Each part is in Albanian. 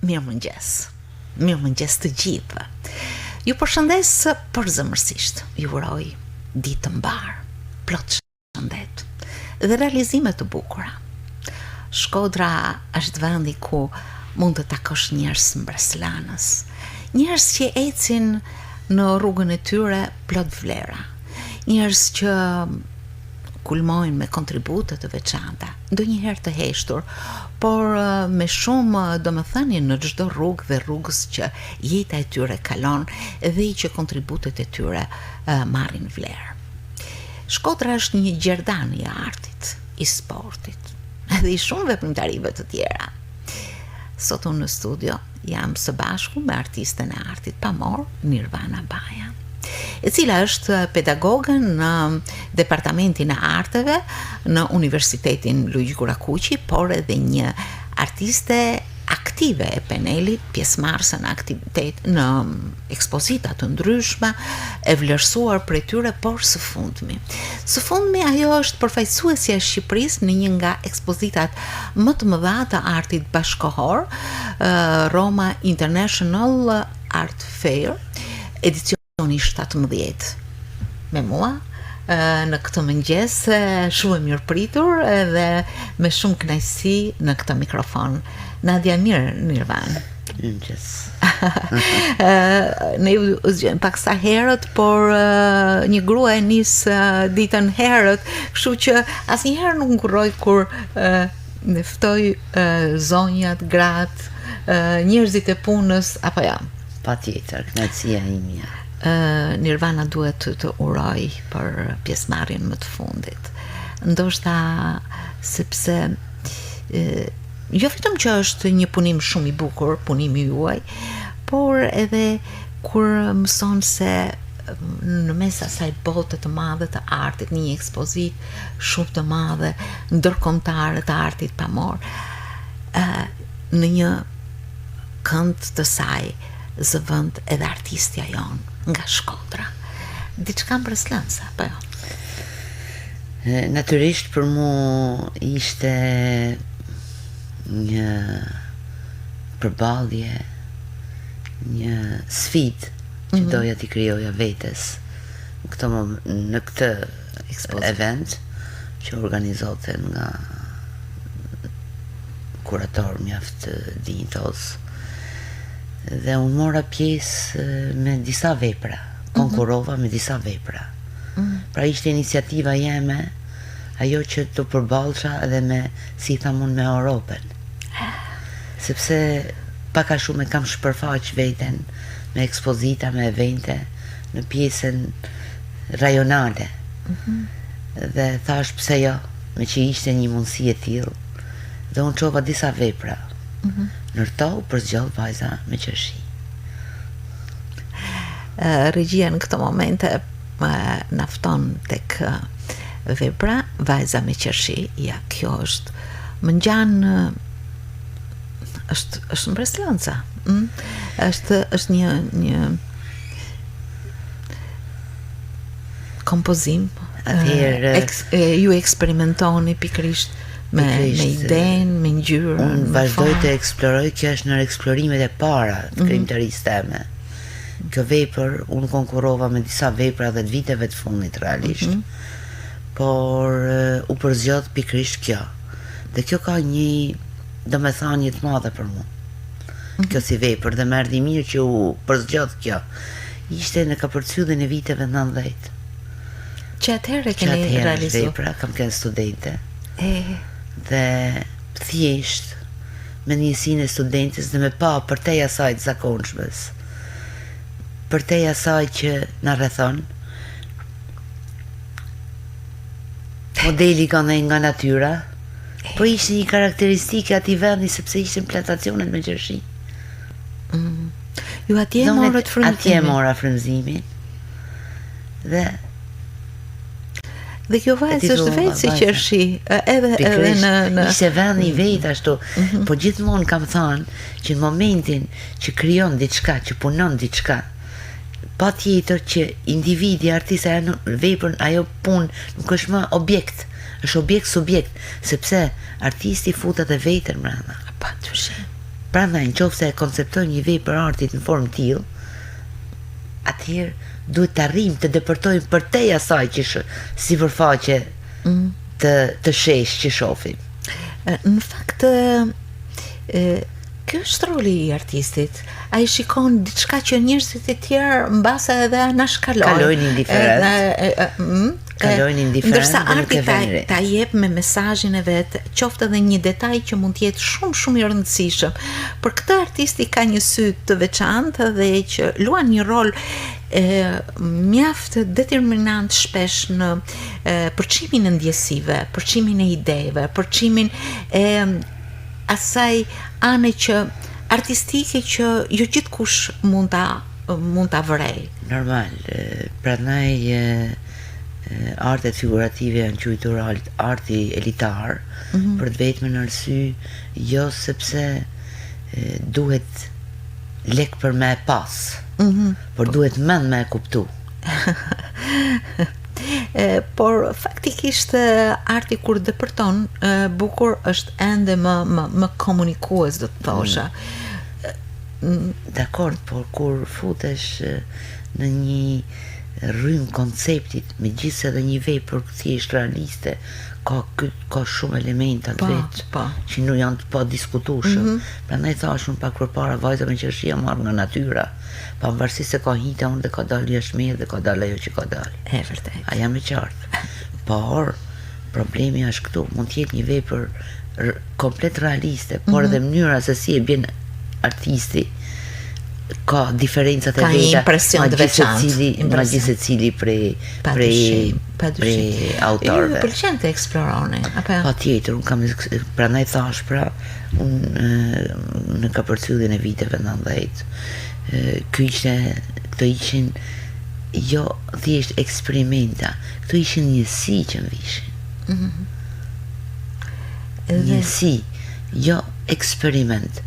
Mirëmëngjes. Mirëmëngjes të gjithëve. Ju përshëndes përzemërsisht. Ju uroj ditë të mbar, plot shëndet dhe realizime të bukura. Shkodra është vendi ku mund të takosh njerëz mbreslanës, njerëz që ecin në rrugën e tyre plot vlera, njerëz që kulmojnë me kontribute të veçanta, ndonjëherë të heshtur, por me shumë domethënie në çdo rrugë dhe rrugës që jeta e tyre kalon dhe i që kontributet e tyre marrin vlerë. Shkodra është një gjerdan i artit, i sportit, dhe i shumë veprimtarive të tjera. Sot unë në studio jam së bashku me artisten e artit pamor, Nirvana Baja, e cila është pedagoge në Departamentin e Arteve në Universitetin Luigi Gurakuqi, por edhe një artiste aktive e Penelit, pjesëmarrëse në aktivitet në ekspozita të ndryshme, e vlerësuar për tyre, por së fundmi ajo është përfaqësuesja e Shqipërisë në një nga ekspozitat më të mëdha të artit bashkëkohor, Roma International Art Fair, edicioni 17. Me mua në këtë mëngjes shumë e mirëpritur dhe me shumë kënaqësi në këtë mikrofon. Nadia, mirë Nirvan. Mëngjes. Ne u zgjem pak sa herët, por një grua e nis ditën herët, kështu që asnjëherë nuk ngurroj kur ne ftoj zonjat, gratë, njerëzit e punës apo ja. Patjetër, kënaqësia ime. Nirvana duhet të uroj për pjesëmarrjen më të fundit. Ndoshta sepse jo vetëm që është një punim shumë i bukur, punimi juaj, por edhe kur mëson se në mes asaj bote të madhe të artit, një ekspozit shumë të madhe, ndërkombëtare të artit pamor, në një kënd të saj zëvend edhe artistja jon nga Shkodra. Diçka mbreslënse, apo jo? Natyrisht për mua ishte një përballje, një sfidë që doja t'i krijoja vetes në këtë event që organizohet nga kurator mjaft dinjitos. Dhe unë mora pjesë me disa vepra, konkurova me disa vepra. Pra ishte iniciativa jeme, ajo që të përballsha edhe me, si tham unë, me Europën. Sepse pak a shumë e kam shpërfaq veten me ekspozita, me evente në pjesën rajonale. Dhe thash pse jo, me që ishte një mundësi e tillë, dhe unë çova disa vepra. Nërto u përzgjodh vajza me qershi. Regjia në këtë momente nafton tek vepra vajza me qershi. Ja, kjo është më ngjan, është mbreslënca. Është një kompozim. Ju eksperimentoni pikërisht me idenë, me ngjyrën. Unë vazhdoj të eksploroj, kjo është në eksplorimet e para të krijimtarisë time. Kjo vepër, unë konkurova me disa vepra dhe të viteve të fundit realisht, por u përzgjodh pikërisht kjo. Dhe kjo ka një domethënie të madhe për mua. Kjo si vepër, dhe më erdhi mirë që u përzgjodh kjo. Ishte në kapërcylljen e viteve 90. Që atëherë keni realizuar vepra, kam qenë studente. Dhe thjesht me njësinë e studentes dhe me pa përtej asaj të zakonshmes, përtej asaj që na rrethon, modeli ka nga natyra, po ishte një karakteristike ati vendi sepse ishte plantacionet me qershi. Ju atje morët frymëzimin. Atje mora frymëzimin. Dhe kjo vajzë është vetë si qershi, edhe në ishte vend i vetë ashtu, po gjithmonë kam thënë që në momentin që krijon diçka, që punon diçka, patjetër që individi, artisti, vepër, ajo punë nuk është më objekt, është objekt subjekt, sepse artisti futet edhe vetën brenda. Patyshim. Prandaj nëse e konceptojmë një vepër artit në formë tillë, atëherë duhet të arrijmë të depërtojmë përtej asaj që sipërfaqe të shesh që shohim. Në fakt, kjo është roli I artistit. Ai shikon diçka që njerëzit e tjerë mbase edhe na shkalojnë. Kalojnë indiferent. Kalojnë indiferent. Ndërsa arti ta jep me mesazhin e vet, qoftë edhe një detaj që mund të jetë shumë I rëndësishëm. Për këtë artisti ka një sy të veçantë dhe që luan një rol mjaft determinant shpesh në përçimin e ndjesive, përçimin e ideve, përçimin e asaj ane që artistike që jo gjithkush mund ta vrej. Normal, prandaj artet figurative janë quajtur arti elitar, për të vetëm në arsye jo sepse duhet lek për me pas, por duhet mend me e kuptu. Por faktikisht arti kur depërton bukur është ende më komunikues, do të thosha. Dakord, por kur futesh në një rrym konceptit, megjithëse edhe një vepër thjesht realiste ka shumë elementa të vet që nuk janë të pa diskutueshëm. Prandaj thash unë pak përpara, vajza me qershia marr nga natyra, pavarësisht se ka hita unë dhe ka dalë jashtë meje dhe ka dalë ajo që ka dalë. E vërtet. A jam e qartë. Por problemi është këtu, mund të jetë një vepër komplet realiste, por edhe mënyra se si e bën artisti ka diferencat e veta, ka një impresion të veçantë, gjithë secili prej autorëve. Ju pëlqen të eksploroni, apo? Patjetër, unë kam prandaj thash në kapërcylljen e viteve 90. Këto ishin jo thjesht eksperimenta, këto ishin njësi që më vishin. Njësi, jo eksperiment.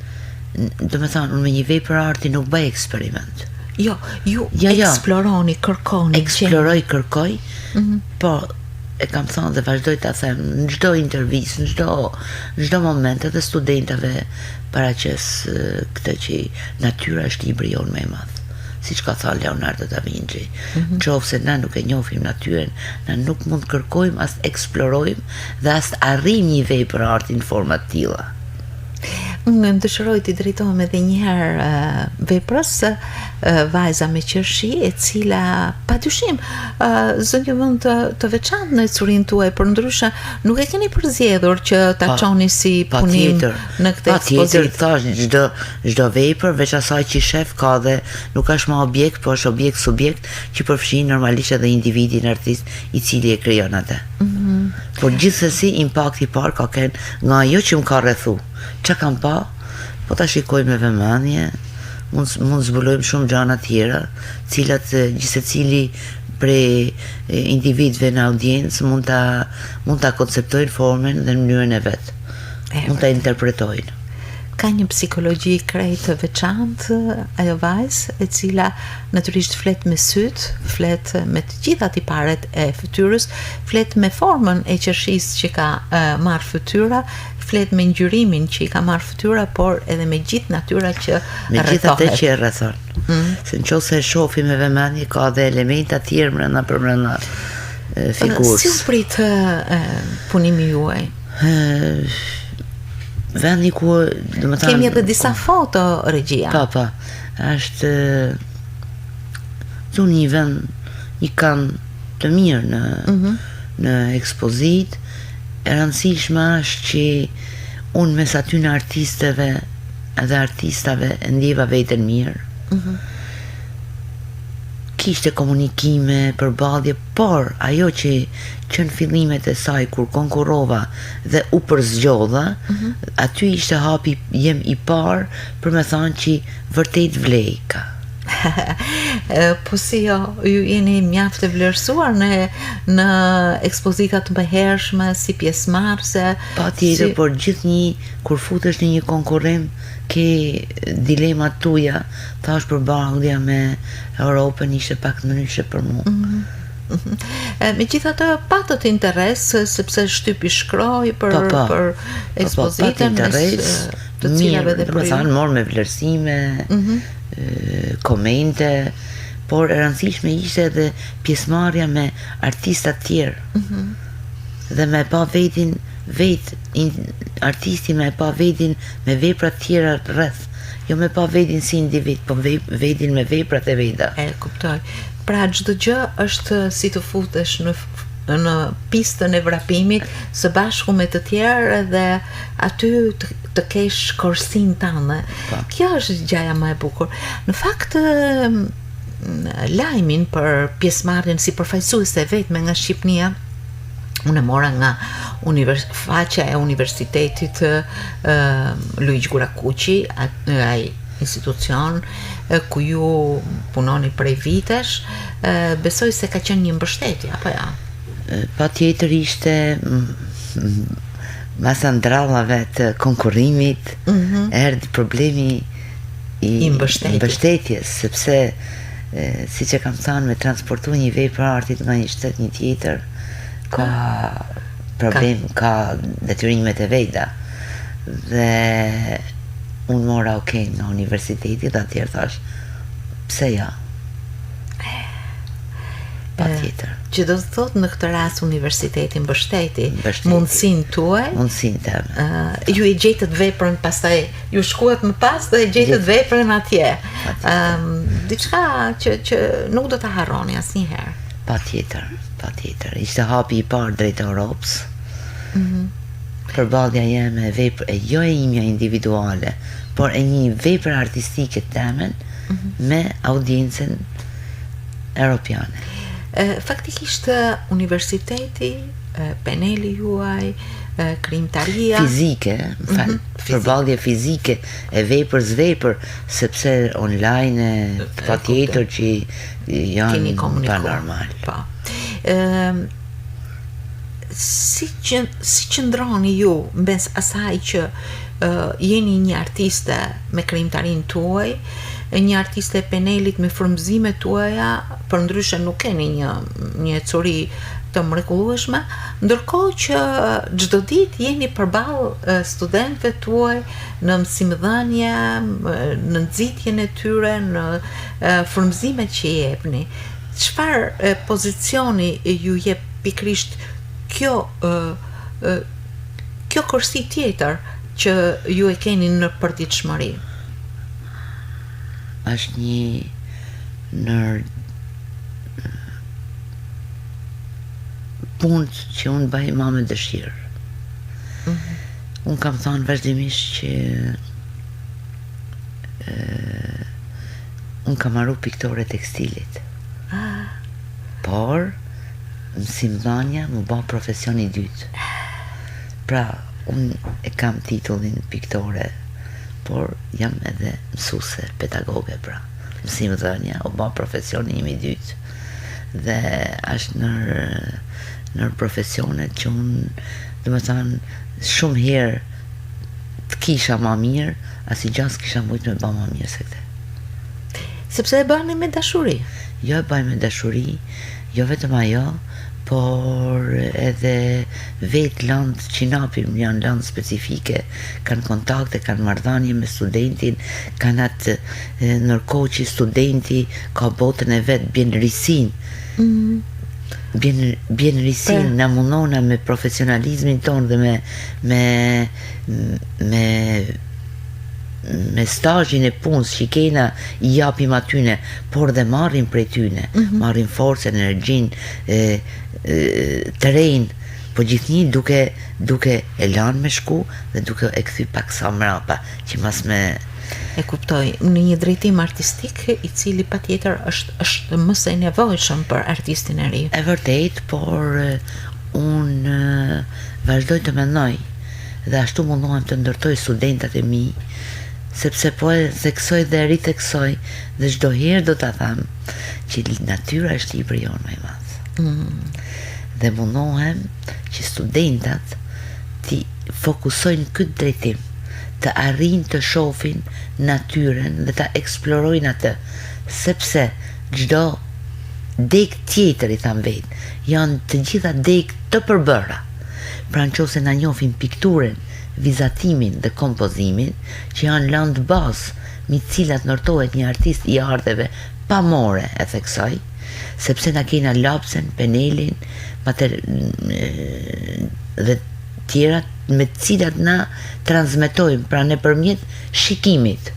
Do me thonë, unë me një vepër arti nuk bëj eksperiment. Jo, ju eksploroni, kërkoni. Eksploroj, kërkoj, po e kam thonë dhe vazhdoj të them në çdo intervistë, në çdo moment edhe studentave paraqes këtë që natyra është libri jonë më I madh. Siç ka thënë Leonardo da Vinci, nëse na nuk e njohim natyrën, na nuk mund kërkojmë as eksplorojmë dhe as arrijmë një vepër arti në forma të tilla. Unë më dëshiroj të drejtohem edhe njëherë veprës Vajza me qershi, e cila padyshim zë një vend të veçantë në curin tuaj, por ndryshe nuk e keni përzgjedhur që ta çoni si punim në këtë ekspozitë. Patjetër, çdo vepër veç asaj që shef ka dhe nuk është më objekt, por është objekt subjekt që përfshin normalisht edhe individin artist I cili e krijon atë. Por gjithsesi impakti I parë ka qenë nga ajo që më ka rrethu. Çka kam pa, po ta shikoj me vëmendje, mund zbulojmë shumë gjëra tjera, cilat gjithsecili prej individëve në audiencë mund ta konceptojnë formën dhe në mënyrën e vet. Mund ta interpretojnë. Ka një psikologji krejt të veçantë ajo vajzë, e cila natyrisht flet me syt, flet me të gjitha tiparet e fytyrës, flet me formën e qershisë që ka marrë fytyra, flet me ngjyrimin që I ka marrë fytyra, por edhe me gjithë natyra që rrethohet. Me gjithë atë që e rrethon. Se nëse e shohim me vëmendje ka dhe elementa të tjerë brenda figurës. Si u prit punimi juaj? Vendi ku, domethënë, kemi edhe disa foto regjia. Po, është një vend, një kanë të mirë në ekspozitë. E rëndësishme është që unë mes aty në artisteve edhe artistave e ndjeva veten mirë. Kishte komunikime, përballje, por ajo që në fillimet e saj kur konkurrova dhe u përzgjodha, aty ishte hapi jem I parë për me thënë që vërtet vlej ka. Po si jo, ju jeni mjaft e vlerësuar në ekspozita të mëhershme si pjesëmarrëse. Patjetër, por gjithnjë kur futesh në një konkurrim ke dilemat tuaja, thash përballja me Europën ishte pak ndryshe për mua. Megjithatë patët interes sepse shtypi shkroi për ekspozitën. të cilave dhe për ju? Mirë, morë me vlerësime, komente, por e rëndësishme ishte edhe pjesëmarrja me artistat tjerë. Dhe me pa artisti me pa vetin me veprat tjera rreth. Jo me pa vetin si individ, po vetin me veprat e veta. E kuptoj. Pra çdo gjë është si të futesh në pistën e vrapimit së bashku me të tjerë dhe aty të kesh korsin tënde. Kjo është gjëja më e bukur. Në fakt lajmin për pjesëmarrjen si përfaqësuese vetme nga Shqipënia unë e mora nga faqja e Universitetit Luigjë Gurakuqi, ai institucion ku ju punoni prej vitesh, besoj se ka qenë një mbështetje, apo ja? Patjetër ishte mas andrallave të konkurrimit, erdhi problemi i mbështetjes, sepse siç e kam thënë, me transportu një vepër artit nga një shtet një tjetër ka problem, ka detyrimet e veta. Dhe unë mora nga universiteti dhe atjerë thash, pse ja? Patjetër. Që do të thotë në këtë rast universiteti mbështeti mundësinë tuaj. Mundësinë teme. Ju e gjetët veprën, pastaj ju shkuat më pas dhe e gjetët veprën atje. Diçka që nuk do ta harroni asnjëherë. Patjetër. Ishte hapi i parë drejt Europës. Përballja jeme vepër jo e imja individuale, por e një vepër artistike temen me audiencën europiane. Faktikisht universiteti, paneli juaj, krijimtaria fizike, përballje fizike e vepër, sepse online patjetër që janë pa normal. Po. Si qëndroni ju mes asaj që jeni një artiste me krijimtarinë tuaj, një artiste e panelit me frymëzimet tuaja, përndryshe nuk keni një ecuri të mrekullueshme, ndërkohë që çdo ditë jeni përballë studentëve tuaj në mësimdhënie, në nxitjen e tyre, në frymëzimet që i jepni. Çfarë pozicioni ju jep pikërisht kjo kursi tjetër që ju e keni në përditshmëri? Është një punë që unë bëj ma me dëshirë. Unë kam thënë vazhdimisht që unë kam marru piktore tekstilit. Por mësimdhënia më bë profesion i dytë. Pra, unë e kam titullin piktore, por jam edhe mësuese pedagoge, pra. Mësimdhënia u bë profesioni im i dytë. Dhe është në profesionet që unë, dhe më thënë, shumë herë të kisha ma mirë, asi gjas kisha mujtë me ba ma mirë se këte. Sepse e bëni me dashuri? Jo e bëj me dashuri, jo vetëm ajo, por edhe vetë landë që napim janë landë specifike, kanë kontakte, kanë marrëdhënie me studentin, kanë atë nërkohë që studenti ka botën e vetë, bjen risin. Bjen risin, na mundona me profesionalizmin tonë dhe me stazhin e punës që kena i japim atyne, por dhe marrim prej tyne, marrim forcën, energjin, terren, po gjithnjë duke e lanë me shku dhe duke e kthy pak sa mrapa, që mas me... E kuptoj, në një drejtim artistik i cili patjetër është më së nevojshëm për artistin e ri. E vërtet, por unë vazhdoj të mendoj dhe ashtu mundohem të ndërtoj studentat e mi, sepse po e theksoj dhe ritheksoj dhe çdo herë do ta them që natyra është libri jonë më i madh. Dhe mundohem që studentat të fokusojnë këtë drejtim, të arrijnë të shohin natyrën dhe të eksplorojnë atë, sepse çdo deg tjetër, i tham vetë, janë të gjitha deg të përbëra. Pra nëse na njohim pikturën, vizatimin dhe kompozimin, që janë lënë të bazë mi cilat ndërtohet një artist i arteve pamore e theksoj, sepse na kena lapsen, penelin, dhe tjerat me cilat na transmetojmë, pra nëpërmjet shikimit.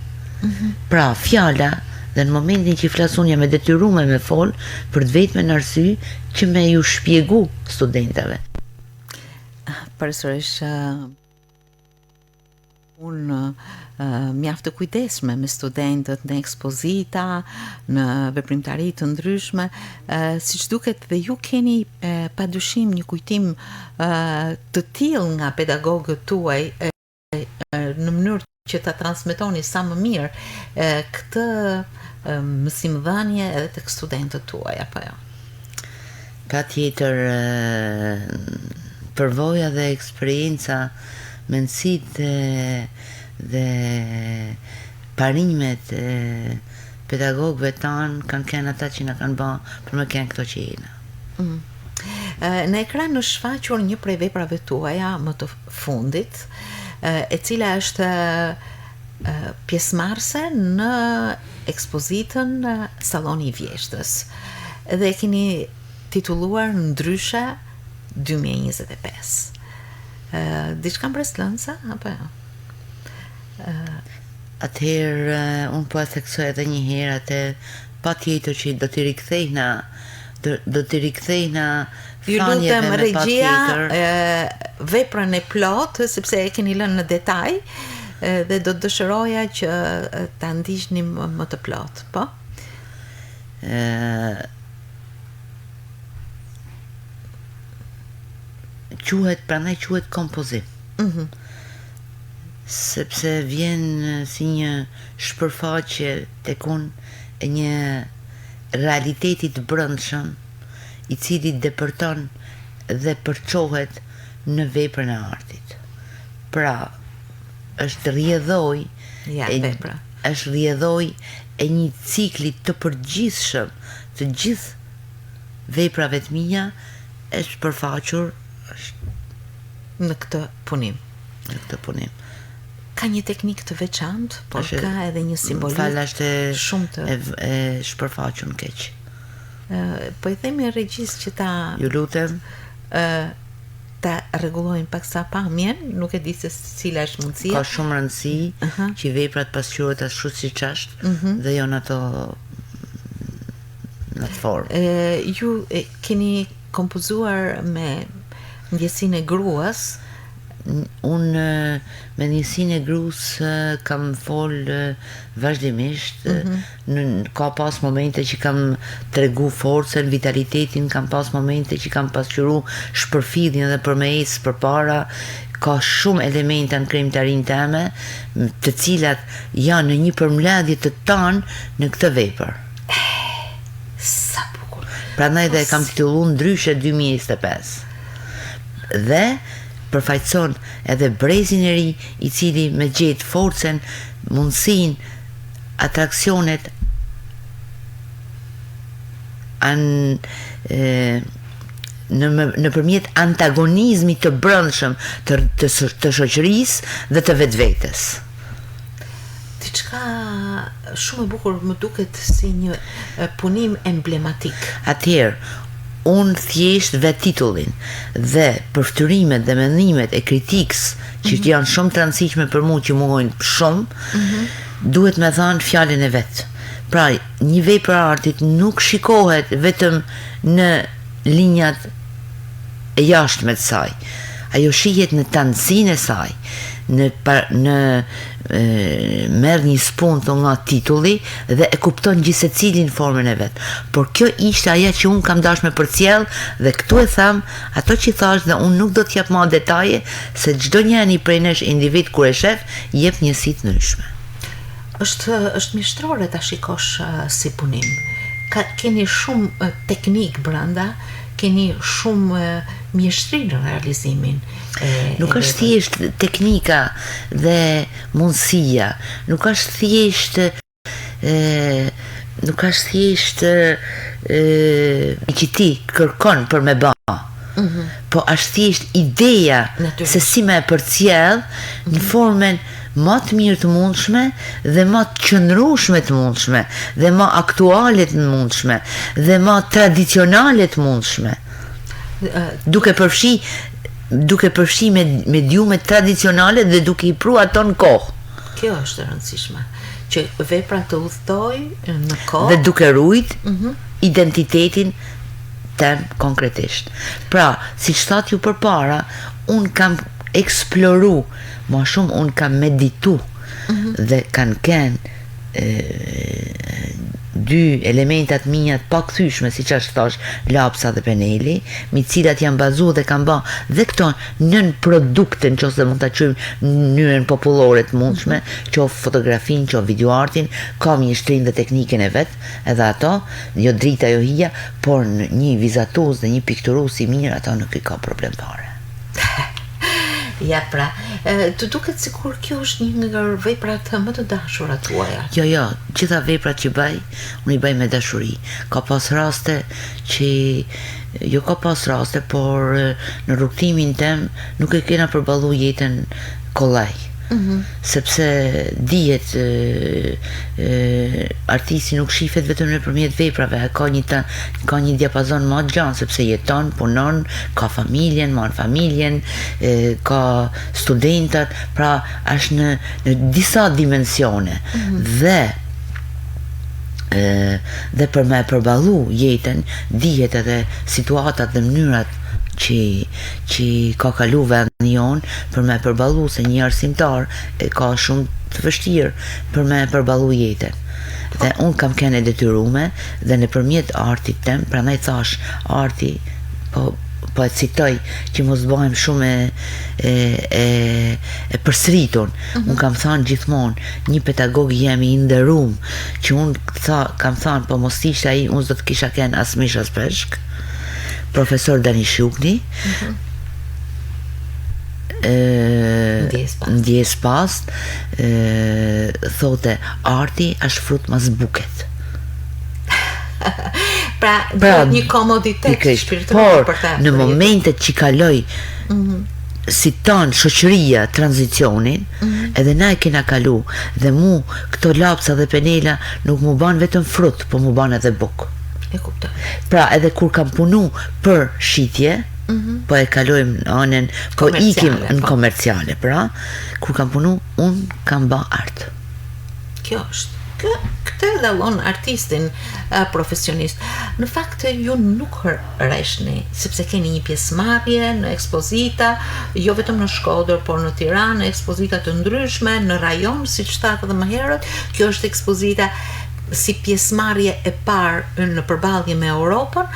Pra fjala, dhe në momentin që flasun jam e detyruar me fol për të vetmen arsye që me ju shpjegu studentave. Përsërish unë mjaft të kujdesshme me studentët në ekspozita, në veprimtari të ndryshme, siç duket dhe ju keni padyshim një kujtim të tillë nga pedagogët tuaj në mënyrë që ta transmetoni sa më mirë këtë mësimdhënie edhe tek studentët tuaj, apo jo? Patjetër, përvoja dhe eksperienca, mendësitë dhe parimet e pedagogëve tanë kanë kënë ata që na kanë bërë për më kënë këto që jena. Në ekran është shfaqur një prej veprave tuaja më të fundit, e cila është pjesëmarrëse në ekspozitën Salloni i Vjeshtës dhe e keni titulluar Ndryshe 2025. Diçka mbreslënëse apo jo? Atëherë unë po e theksoj edhe një herë atë patjetër që do t'i rikthejna ju lutem regjia veprën e plot sepse e keni lënë në detaj dhe do të dëshiroja që ta ndiqni më të plot, po? Prandaj quhet kompozim. Sepse vjen si një shpërfaqe tek unë e një realiteti të brendshëm i cili depërton dhe përçohet në veprën e artit. Pra, është rrjedhoj është rrjedhoj e një cikli të përgjithshëm të gjithë veprave të mia është përfaqur në këtë punim. Ka një teknik të veçantë, por ka edhe një simbolik shumë të shpërfaqur në keq. Po i themi regjisë që ta ju lutem ta rregullojnë paksa pamjen, nuk e di se cila është mundësia. Ka shumë rëndësi që veprat pasqyrohet ashtu siç është dhe jo në ato në atë formë. Ju keni kompozuar me ndjesinë e gruas. Unë me ndjesinë e gruas kam fol vazhdimisht. Ka pas momente që kam tregu forcën, vitalitetin, kam pas momente që kam pasqyru shpërfilljen dhe përmes përpara. Ka shumë elemente në krijimtarinë time, të cilat janë në një përmbledhje të tanë në këtë vepër. Sa bukur. Prandaj dhe kam titulluar Ndryshe 2025. Dhe përfaqëson edhe brezin e ri i cili me gjet forcen, mundësin, atraksionet nëpërmjet antagonizmit të brendshëm të shoqërisë dhe të vetvetes. Diçka shumë e bukur, më duket si një punim emblematik. Atëherë unë thjesht vetë titullin dhe përftyrimet dhe mendimet e kritikës që janë shumë të rëndësishme për mua, që muhojnë shumë, duhet me thënë fjalën e vet. Pra, një vepër artit nuk shikohet vetëm në linjat e jashtme të saj. Ajo shihet në tanësinë e saj, merr një spunt nga titulli dhe e kupton gjithse cilin formën e vet. Por kjo ishte ajo që unë kam dashur me përcjell dhe këtu e tham ato që thash dhe unë nuk do t'jap më detaje se çdo njeri prej nesh individ kur e shef jep njësi të ndryshme. Është mjeshtrore ta shikosh si punim. Keni shumë teknik brenda, keni shumë mjeshtri në realizimin. Nuk është thjesht teknika dhe mundësia, nuk është thjesht që ti kërkon për me ba, po është thjesht ideja se si me e përcjell në formën më të mirë të mundshme dhe më të qëndrueshme të mundshme dhe më aktuale të mundshme dhe më tradicionale të mundshme, duke përfshi mediume tradicionale dhe duke i pru ato në kohë. Kjo është e rëndësishme, që vepra të udhtoj në kohë dhe duke rujt identitetin tem konkretisht. Pra, si që thot ju përpara, unë kam eksploru, ma shumë unë kam meditu dhe kanë kenë dy elementat minjat pa kthyshme, si që është thash, lapsa dhe peneli, mi cilat janë bazu dhe kanë ba dhe këto nën produkte, në qoftë dhe mund të qymë në mënyrën popullore të mundshme, qoftë fotografin, qoftë videoartin, kam një shtrim dhe teknikën e vetë, edhe ato, jo drita jo hija, por një vizatus dhe një pikturus i mirë, ato nuk i ka problem fare. Ja pra, të duket sikur kjo është një nga veprat më të dashurat tuaja. Jo, gjitha veprat që bëj, unë i bëj me dashuri. Ka pas raste që, jo ka pas raste, por në rrugtimin tem nuk e kena përballu jetën kollaj. Sepse dihet artisti nuk shifet vetëm nëpërmjet veprave, ka një diapazon më gjanë, sepse jeton, punon, ka familjen, marr familjen, ka studentat, pra është në disa dimensione dhe për me përballu jetën dihet edhe situatat dhe mënyrat që ka kalu vendin jonë për me përballu, se një arsimtar ka shumë të vështirë për me përballu jetën. Dhe unë kam kene detyrume dhe nëpërmjet artit tem, prandaj thash arti, po e citoj që mos bëhem shumë e përsëritur. Unë kam thënë gjithmonë, një pedagog jemi i nderuar, që unë kam thënë, po mos ishte ai, unë s'do të kisha kenë as mish as peshk. Profesor Dani Shukni, ndjes pas, thote arti është frut mas buket. Pra një komoditet shpirtëror për ta. Në momentet që kaloj si tonë shoqëria tranzicionin, edhe na e kena kalu, dhe mu këto lapsa dhe penela nuk mu ban vetëm frut, po mu ban edhe buk. Pra edhe kur kam punu për shitje, po e kalojmë në anën, po ikim në komerciale, pra kur kam punu, unë kam ba art. Kjo është, këtë e dallon artistin profesionist. Në fakt ju nuk rreshni, sepse keni një pjesëmarrje në ekspozita, jo vetëm në Shkodër, por në Tiranë, në ekspozita të ndryshme, në rajon, siç thatë edhe më herët. Kjo është ekspozita si pjesëmarrje e parë në përballje me Europën,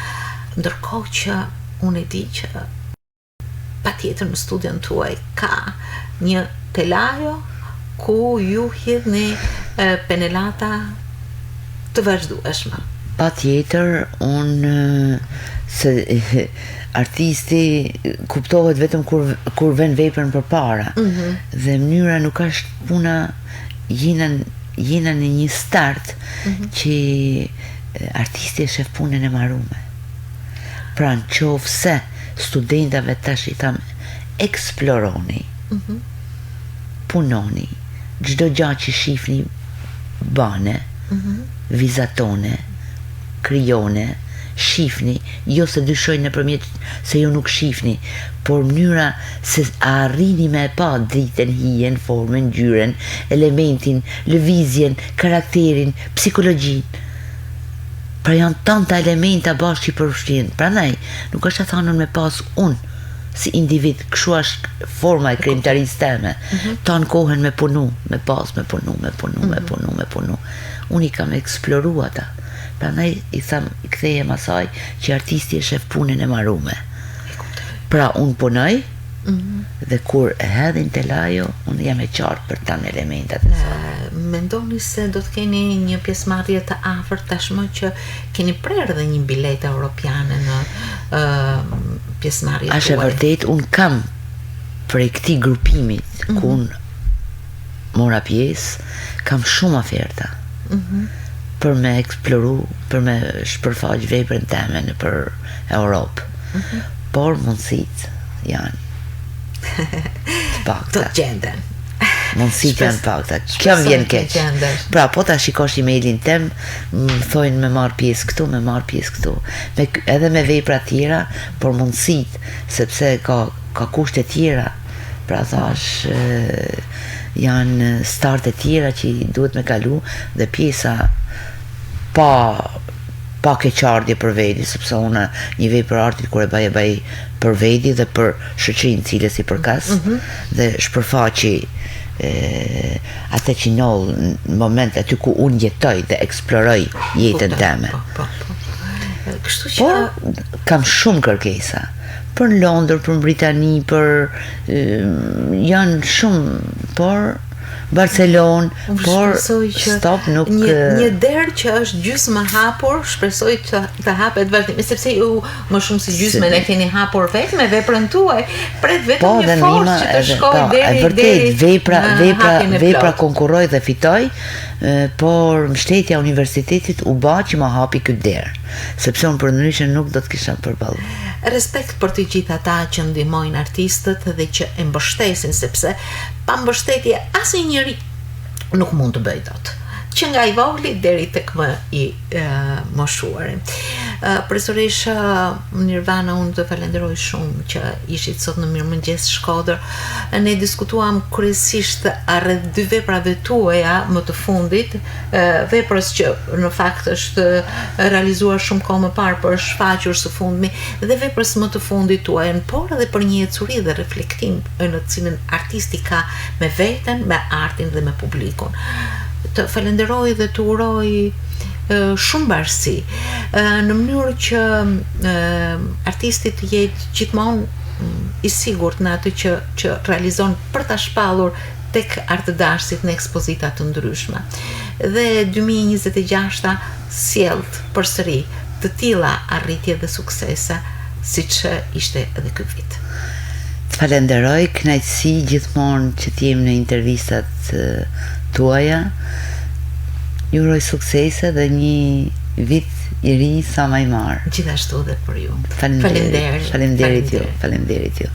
ndërkohë që unë e di që patjetër në studion tuaj ka një telajo ku ju hidhni penelata të vazhdueshme. Patjetër, unë se artisti kuptohet vetëm kur vën veprën përpara. Dhe mënyra nuk është puna, jena në një start që artisti e shef punën e marume. Pra në qofë se studentave tash i tham eksploroni, punoni, çdo gjë që shifni bane, vizatone, krijone, shifni, jo se dyshojnë nëpërmjet se ju nuk shifni, por mënyra se arrini me e pa dritën, hijen, formën, ngjyrën, elementin, lëvizjen, karakterin, psikologjin. Pra janë tanta elementa bashkë që përfshin. Prandaj nuk është e thënë me pas unë si individ, kështu është forma e krijimtarisë teme. Tan kohën me punu, me pas, me punu. Unë i kam eksploru ata. Prandaj i kthehem asaj që artisti e shef punën e marume. Pra unë punoj dhe kur e hedhin telajo, unë jam e qartë për tanë elementat e saj. Mendoni se do të keni një pjesëmarrje të afërt tashmë që keni prerë dhe një biletë europiane në pjesëmarrjet tuaja? Është e vërtet, unë kam prej këtij grupimit ku unë mora pjesë, kam shumë oferta për me eksploru, për me shpërfaq veprën teme në për Europë. por mundësit janë të pakta. Të gjenden. Mundësit janë pakta. Kjo më vjen keq. Pra, po ta shikosh emailin tem, më thojnë me marr pjesë këtu, me marr pjesë këtu. Edhe me vepra tjera, por mundësit, sepse ka kushte tjera. Pra thash, janë starte tjera që duhet me kalu dhe pjesa pa keqardhje për veti, sepse unë një vepër artit kur e baj për veti dhe për shoqërinë cilës i përkas dhe shpërfaqi atë që njoll në moment aty ku unë jetoj dhe eksploroj jetën time. Kështu që por kam shumë kërkesa për në Londër, për në Britani, janë shumë, por Barcelonë, por stop nuk... Një derë që është gjysmë hapur, shpresoj të hapet vazhdim, sepse ju më shumë si gjysmën e keni hapur vetë me veprën tuaj, pret vetëm një forcë që të shkoj deri vepra konkurroj dhe fitoj, por mbështetja universitetit u ba që ma hapi këtë derë, sepse unë për ndryshe nuk do të kisha përballu. Respekt për të gjithë ata që ndihmojnë artistët dhe që e mbështesin, sepse pa mbështetje asnjëri nuk mund të bëjë dot. Që nga i vogli deri tek më i moshuari. Përsërish Nirvana, unë të falenderoj shumë që ishit sot në Mirëmëngjes Shkodër. Ne diskutuam kryesisht rreth dy veprave tuaja më të fundit, veprës që në fakt është realizuar shumë kohë më parë, por është shfaqur së fundmi, dhe veprës më të fundit tuaj, por edhe për një ecuri dhe reflektim në cilën artisti ka me veten, me artin dhe me publikun. Të falenderoj dhe të uroj shumë bashkësi në mënyrë që artisti të jetë gjithmonë i sigurt në atë që realizon për ta shpallur tek artëdashësit në ekspozita të ndryshme. Dhe 2026 sjellt përsëri të tilla arritje dhe suksese siç ishte edhe ky vit. Të falenderoj, kënaqësi gjithmonë që t'jem në intervistat tuaja. Ju uroj suksese dhe një vit i ri sa më i marr. Gjithashtu dhe për ju. Faleminderit ju.